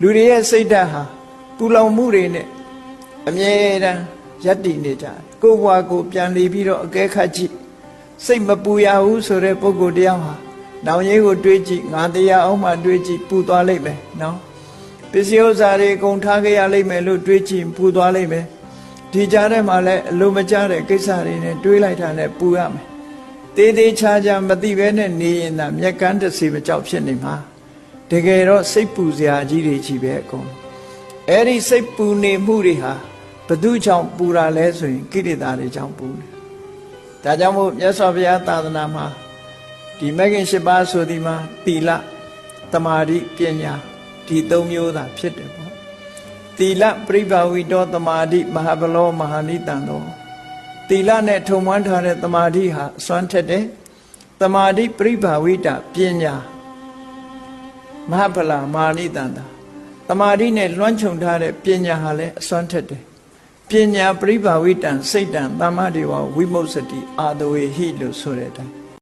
လူတွေရဲ့စိတ်ဓာတ်ဟာပူလောင်မှုတွေနဲ့အမြဲတမ်းရပ်တည်နေကြတယ်ကိုယ်ဘဝကိုပြန်လည်ပြီးတော့အကဲခတ်ကြည့်စိတ်မပူရဘူးဆိုတဲ့ပုဂ္ဂိုလ်တရားဟာနောင်ရေးကိုတွေးကြည့်ငါတရားအောင်မှတွေးကြည့်ပူသွားလိမ့်မယ်နော်ပစ္စည်းဥစ္စာတွေအကုန်ထားခဲ့ရလိမ့်မယ်လို့တွေးကြည့်ပူသွားလိမ့်မယ်ဒီကြားထဲမှာလည်းအလိုမကျတဲ့ကိစ္စတွေနဲ့တွေးလိုက်တာနဲ့ပူရမယ်တေးသေးချာချာမသိဘဲနဲ့နေရင်သာမျက်ကန်းတစ်စီမကြောက်ဖြစ်နေမှာတကယ်တော့စိတ်ပူစရာကြီးတွေကြီးပဲအကုန်အဲ့ဒီစိတ်ပူနေမှုတွေဟာဘသူကြောင့်ပူတာလဲဆိုရင်ကိလေသာတွေကြောင့်ပူတယ်ဒါကြောင့်မို့မြတ်စွာဘုရားသာသနာမှာဒီမဂ္ဂင်၈ပါးဆိုဒီမှာသီလသမာဓိပညာဒီ၃မျိုးသာဖြစ်တယ်ပေါ့သီလပရိဘာဝိတောသမာဓိမဟာဘလောမဟာနိတံသောသီလနဲ့ထုံမွမ်းထားတဲ့သမာဓိဟာအစွမ်းထက်တယ်သမာဓိပရိဘာဝိတပညာမဟာဗလာမဟာနိတံသာသမာဓိနဲ့လွှမ်းခြုံထားတဲ့ပညာဟာလည်းအစွမ်းထက်တယ်ပညာပရိဘာဝိတံစိတ်တံသမ္မာဒေဝဝိမု ssati အာတဝေဟိလို့ဆိုတဲ့အတိုင်း